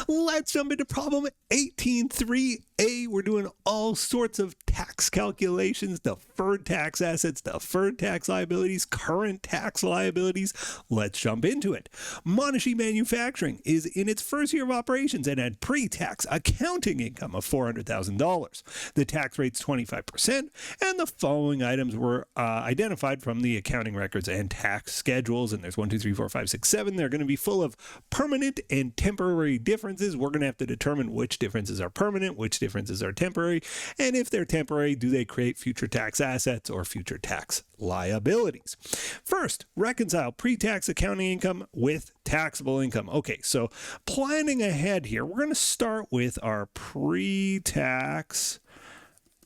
Let's jump into problem 18.3a. We're doing all sorts of tax calculations, deferred tax assets, deferred tax liabilities, current tax liabilities. Let's jump into it. Monashi Manufacturing is in its first year of operations and had pre-tax accounting income of $400,000. The tax rate's 25%, and the following items were identified from the accounting records and tax schedules. And there's 1, 2, 3, 4, 5, 6, 7. They're going to be full of permanent and temporary differences. We're going to have to determine which differences are permanent, which differences are temporary, and if they're temporary, do they create future tax assets or future tax liabilities? First, reconcile pre-tax accounting income with taxable income. Okay, so planning ahead here, we're going to start with our pre-tax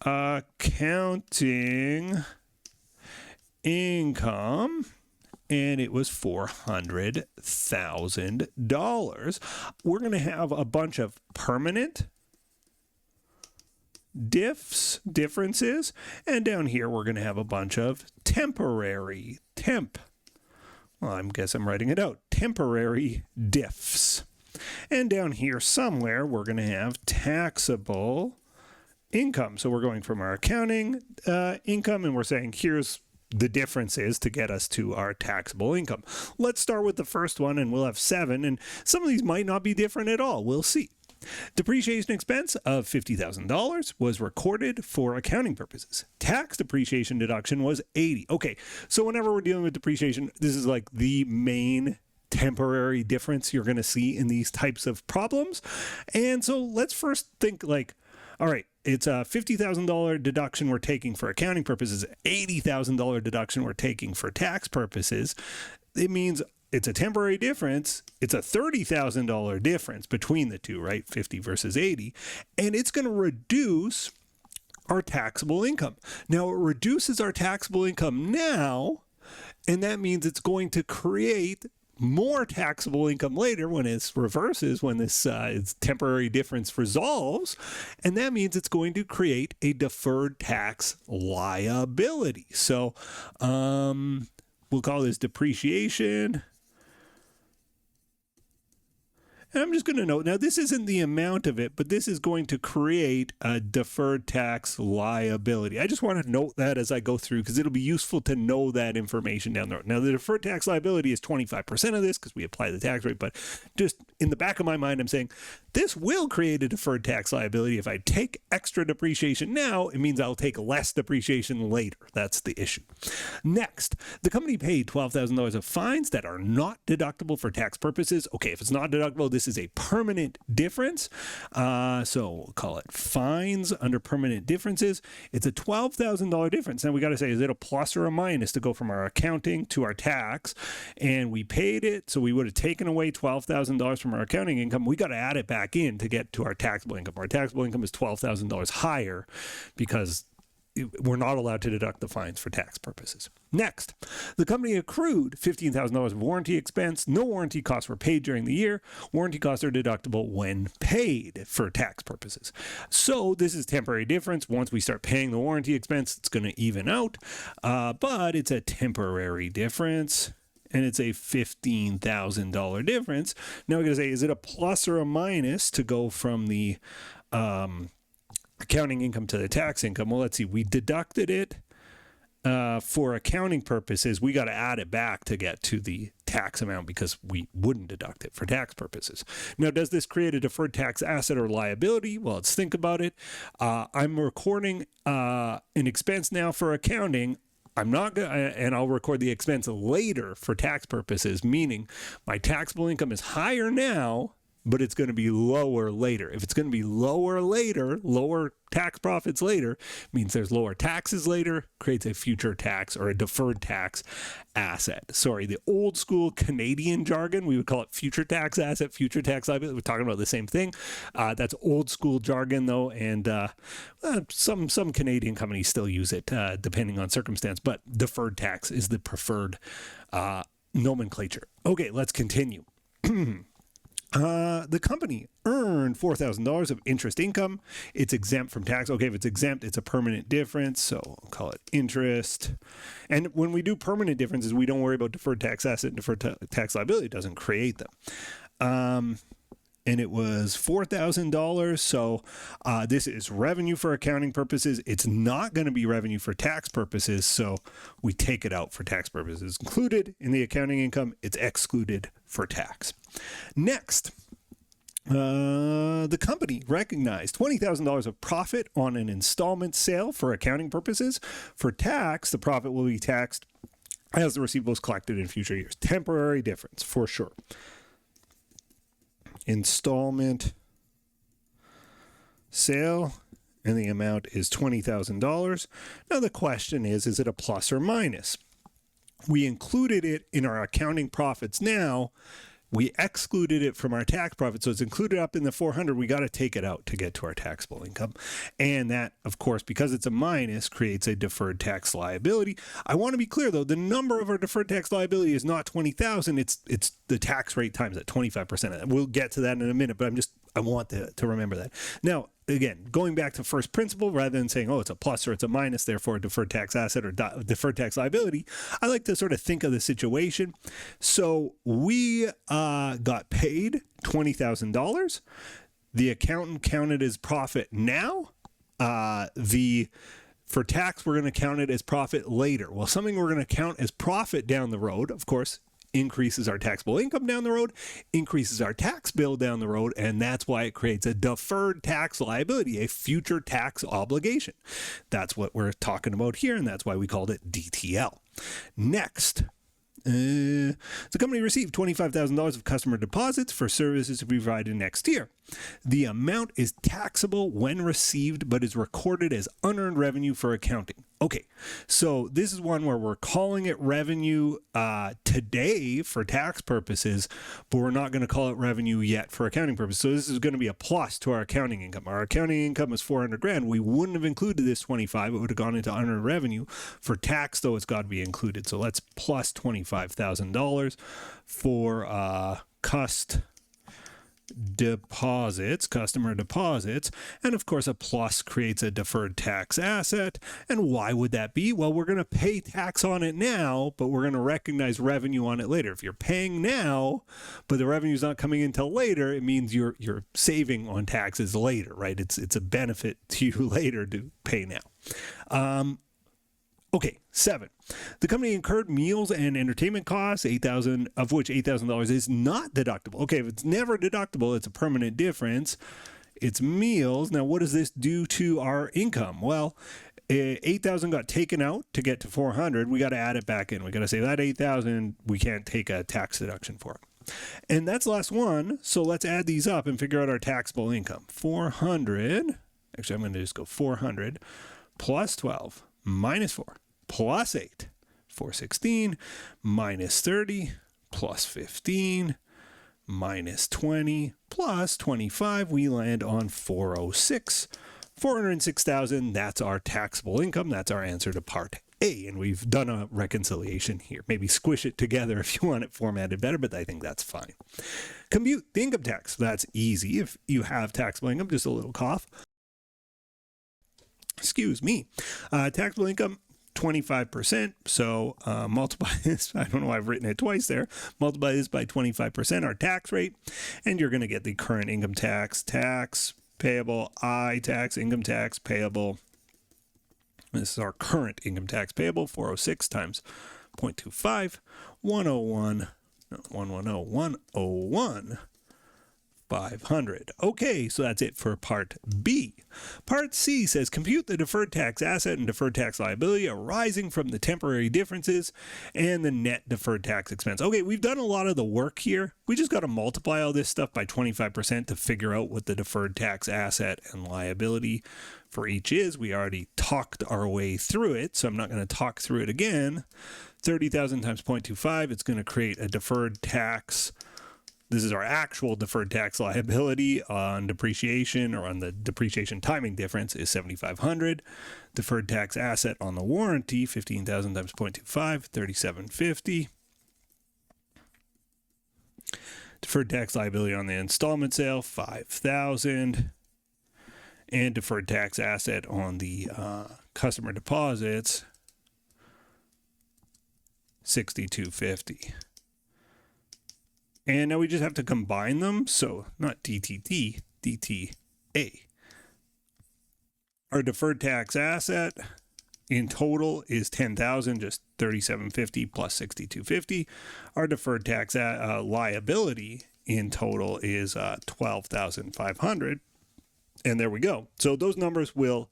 accounting income, and it was $400,000. We're going to have a bunch of permanent differences, and down here we're going to have a bunch of temporary well, I guess I'm writing it out, temporary diffs. And down here somewhere we're going to have taxable income. So we're going from our accounting income, and we're saying here's the differences to get us to our taxable income. Let's start with the first one, and we'll have 7, and some of these might not be different at all. We'll see. Depreciation expense of $50,000 was recorded for accounting purposes. Tax depreciation deduction was $80,000. Okay, so whenever we're dealing with depreciation, this is like the main temporary difference you're going to see in these types of problems. And so let's first think like, all right, it's a $50,000 deduction we're taking for accounting purposes, $80,000 deduction we're taking for tax purposes. It means it's a temporary difference. It's a $30,000 difference between the two, right? 50 versus 80. And it's going to reduce our taxable income. Now, it reduces our taxable income now, and that means it's going to create more taxable income later when it reverses, when this temporary difference resolves, and that means it's going to create a deferred tax liability. So we'll call this depreciation. And I'm just going to note, now this isn't the amount of it, but this is going to create a deferred tax liability. I just want to note that as I go through, because it'll be useful to know that information down the road. Now, the deferred tax liability is 25% of this because we apply the tax rate, but just in the back of my mind, I'm saying this will create a deferred tax liability. If I take extra depreciation now, it means I'll take less depreciation later. That's the issue. Next, the company paid $12,000 of fines that are not deductible for tax purposes. Okay, if it's not deductible, this is a permanent difference. So we'll call it fines under permanent differences. It's a $12,000 difference. Now we got to say, is it a plus or a minus to go from our accounting to our tax? And we paid it, so we would have taken away $12,000 from our accounting income. We got to add it back in to get to our taxable income. Our taxable income is $12,000 higher because we're not allowed to deduct the fines for tax purposes. Next, the company accrued $15,000 of warranty expense. No warranty costs were paid during the year. Warranty costs are deductible when paid for tax purposes. So this is temporary difference. Once we start paying the warranty expense, it's going to even out. But it's a temporary difference, and it's a $15,000 difference. Now we're going to say, is it a plus or a minus to go from the accounting income to the tax income? Well, let's see. We deducted it for accounting purposes. We got to add it back to get to the tax amount because we wouldn't deduct it for tax purposes. Now, does this create a deferred tax asset or liability? Well, let's think about it. I'm recording an expense now for accounting. I'm not going to, and I'll record the expense later for tax purposes, meaning my taxable income is higher now, but it's going to be lower later. If it's going to be lower later, lower tax profits later, means there's lower taxes later, creates a future tax or a deferred tax asset. Sorry, the old school Canadian jargon, we would call it future tax asset, future tax liability. We're talking about the same thing. That's old school jargon though, and some Canadian companies still use it depending on circumstance, but deferred tax is the preferred nomenclature. Okay, let's continue. The company earned $4,000 of interest income. It's exempt from tax. Okay, if it's exempt, it's a permanent difference, so I'll call it interest. And when we do permanent differences, we don't worry about deferred tax asset and deferred tax liability. It doesn't create them. and it was $4,000. So this is revenue for accounting purposes. It's not going to be revenue for tax purposes, so we take it out for tax purposes. Included in the accounting income, it's excluded for tax. Next, the company recognized $20,000 of profit on an installment sale for accounting purposes. For tax, the profit will be taxed as the receivables collected in future years. Temporary difference, for sure. Installment sale, and the amount is $20,000. Now the question is it a plus or minus? We included it in our accounting profits now. We excluded it from our tax profit, so it's included up in the 400. We got to take it out to get to our taxable income. And that, of course, because it's a minus, creates a deferred tax liability. I want to be clear, though, the number of our deferred tax liability is not $20,000. It's the tax rate times that 25%. We'll get to that in a minute, but I want to remember that. Now, again, going back to first principle, rather than saying, oh, it's a plus or it's a minus, therefore a deferred tax asset or deferred tax liability, I like to sort of think of the situation. So we got paid $20,000. The accountant counted as profit now. For tax, we're going to count it as profit later. Well, something we're going to count as profit down the road, of course, increases our taxable income down the road, increases our tax bill down the road, and that's why it creates a deferred tax liability, a future tax obligation. That's what we're talking about here, and that's why we called it DTL. Next, the company received $25,000 of customer deposits for services to be provided next year. The amount is taxable when received, but is recorded as unearned revenue for accounting. Okay, so this is one where we're calling it revenue today for tax purposes, but we're not going to call it revenue yet for accounting purposes. So this is going to be a plus to our accounting income. Our accounting income is $400,000. We wouldn't have included this 25. It would have gone into unearned revenue. For tax, though, it's got to be included. So let's plus $25,000 for customer deposits, and of course a plus creates a deferred tax asset. And why would that be? Well, we're going to pay tax on it now, but we're going to recognize revenue on it later. If you're paying now, but the revenue's not coming in till later, it means you're saving on taxes later, right? It's a benefit to you later to pay now. Okay, 7. The company incurred meals and entertainment costs, $8,000, of which $8,000 is not deductible. Okay, if it's never deductible, it's a permanent difference. It's meals. Now, what does this do to our income? Well, 8,000 got taken out to get to 400. We got to add it back in. We got to say that 8,000, we can't take a tax deduction for it. And that's the last one. So let's add these up and figure out our taxable income. 400. Actually, I'm going to just go 400 plus 12 minus 4 plus 8, 416 minus 30 plus 15 minus 20 plus 25. We land on 406. 406,000, that's our taxable income. That's our answer to part A. And we've done a reconciliation here. Maybe squish it together if you want it formatted better, but I think that's fine. Compute the income tax. That's easy. If you have taxable income, just a little cough. Excuse me. Taxable income, 25%. So multiply this. I don't know why I've written it twice there. Multiply this by 25%, our tax rate, and you're going to get the current income tax, tax payable, tax, income tax payable. This is our current income tax payable, 406 times 0.25, 101, 500. Okay, so that's it for part B. Part C says compute the deferred tax asset and deferred tax liability arising from the temporary differences and the net deferred tax expense. Okay, we've done a lot of the work here. We just got to multiply all this stuff by 25% to figure out what the deferred tax asset and liability for each is. We already talked our way through it, so I'm not going to talk through it again. 30,000 times 0.25, it's going to create a deferred tax. This is our actual deferred tax liability on depreciation, or on the depreciation timing difference, is $7,500. Deferred tax asset on the warranty, 15,000 times 0.25, $3,750. Deferred tax liability on the installment sale, $5,000. And deferred tax asset on the customer deposits, $6,250. And now we just have to combine them. So not DTT, DTA. Our deferred tax asset in total is $10,000, just $3,750 plus $6,250. Our deferred tax liability in total is $12,500. And there we go. So those numbers will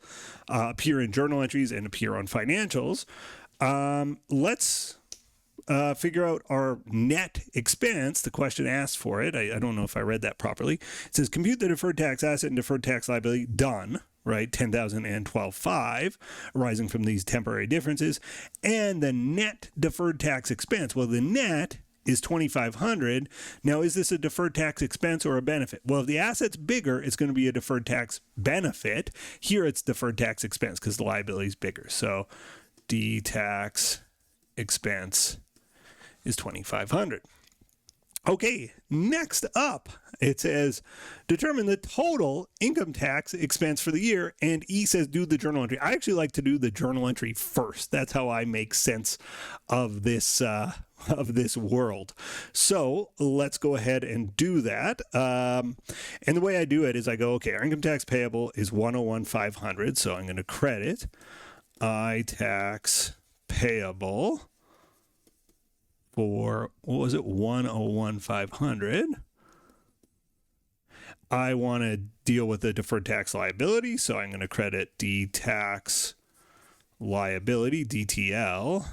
appear in journal entries and appear on financials. Let's figure out our net expense. The question asks for it. I don't know if I read that properly. It says compute the deferred tax asset and deferred tax liability done, right? 10,000 and 12,500 arising from these temporary differences. And the net deferred tax expense. Well, the net is 2,500. Now, is this a deferred tax expense or a benefit? Well, if the asset's bigger, it's going to be a deferred tax benefit. Here, it's deferred tax expense because the liability is bigger. So, D tax expense is 2,500. Okay, next up, it says determine the total income tax expense for the year, and E says do the journal entry. I actually like to do the journal entry first. That's how I make sense of this world. So let's go ahead and do that. And the way I do it is I go, okay, our income tax payable is 101,500, so I'm going to credit I tax payable for, what was it, 101,500. I want to deal with the deferred tax liability, so I'm going to credit D tax liability, DTL.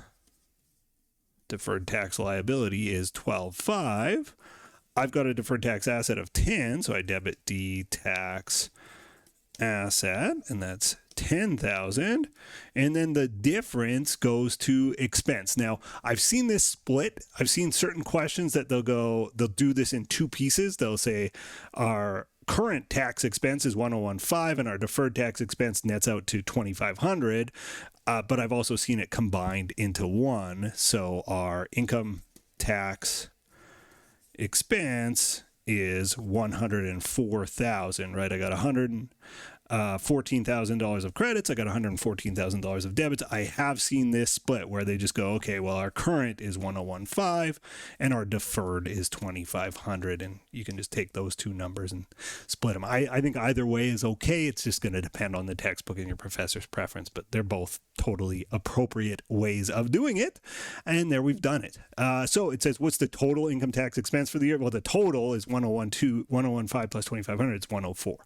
Deferred tax liability is 12,500. I've got a deferred tax asset of 10, so I debit D tax asset, and that's 10,000, and then the difference goes to expense. Now, I've seen this split. I've seen certain questions that they'll do this in two pieces. They'll say our current tax expense is 101,500 and our deferred tax expense nets out to 2,500. But I've also seen it combined into one. So our income tax expense is 104,000, right? I got $14,000 of credits. I got $114,000 of debits. I have seen this split where they just go, okay, well, our current is 101,500 and our deferred is 2,500. And you can just take those two numbers and split them. I think either way is okay. It's just going to depend on the textbook and your professor's preference, but they're both totally appropriate ways of doing it. And there we've done it. So it says, what's the total income tax expense for the year? Well, the total is 101,500 plus 2,500. It's 104.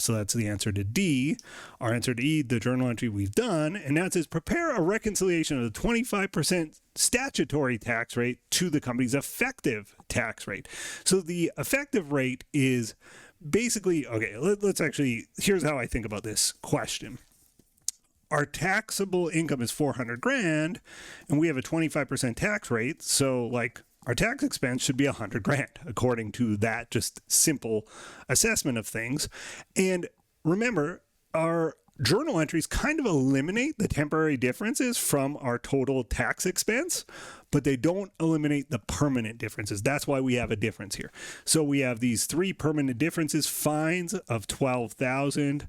So that's the answer to D. Our answer to E, the journal entry we've done. And now it says, prepare a reconciliation of the 25% statutory tax rate to the company's effective tax rate. So the effective rate is basically, okay, let's actually, here's how I think about this question. Our taxable income is 400 grand and we have a 25% tax rate. So like our tax expense should be 100 grand according to that just simple assessment of things. And remember, our journal entries kind of eliminate the temporary differences from our total tax expense, but they don't eliminate the permanent differences. That's why we have a difference here. So we have these three permanent differences, fines of 12,000.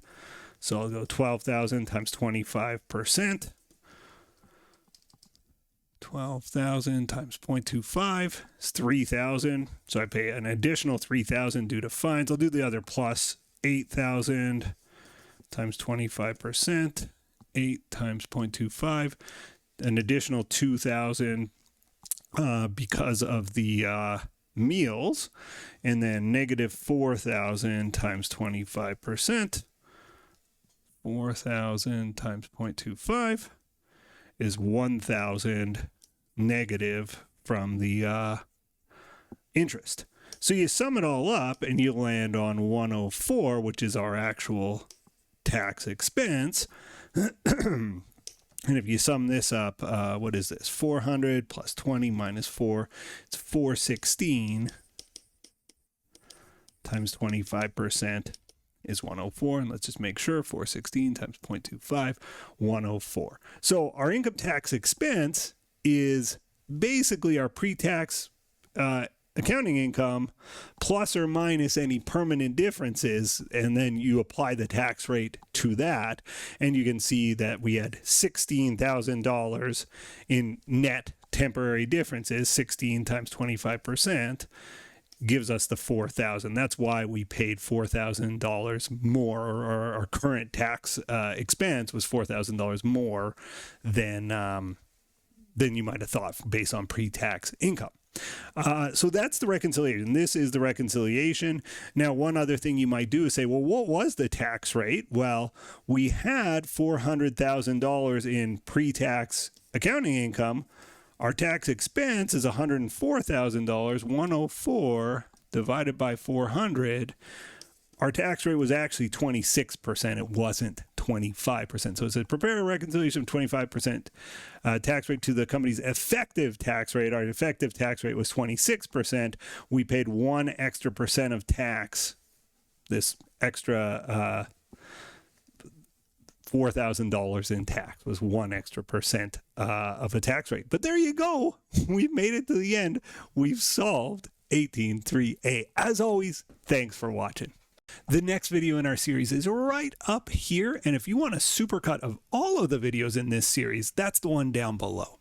So I'll go 12,000 times 25%. 12,000 times 0.25 is 3,000. So I pay an additional 3,000 due to fines. I'll do the other plus 8,000 times 25%. 8 times 0.25. An additional 2,000 because of the meals. And then negative 4,000 times 25%. 4,000 times 0.25 is 1,000 negative from the interest. So you sum it all up and you land on 104, which is our actual tax expense. And if you sum this up, what is this? 400 plus 20 minus 4, it's 416 times 25%. Is 104, and let's just make sure 416 times 0.25, 104. So our income tax expense is basically our pre-tax accounting income plus or minus any permanent differences, and then you apply the tax rate to that, and you can see that we had $16,000 in net temporary difference is 16 times 25%. Gives us the $4,000. That's why we paid $4,000 more, or our current tax expense was $4,000 more than you might have thought based on pre-tax income. So that's the reconciliation. This is the reconciliation. Now, one other thing you might do is say, well, what was the tax rate? Well, we had $400,000 in pre-tax accounting income. Our tax expense is $104,000, 104 divided by 400. Our tax rate was actually 26%. It wasn't 25%. So it says prepare a reconciliation of 25% tax rate to the company's effective tax rate. Our effective tax rate was 26%. We paid 1 extra percent of tax. This extra $4,000 in tax was 1 extra percent of a tax rate. But there you go. We've made it to the end. We've solved 18.3a. As always, thanks for watching. The next video in our series is right up here. And if you want a supercut of all of the videos in this series, that's the one down below.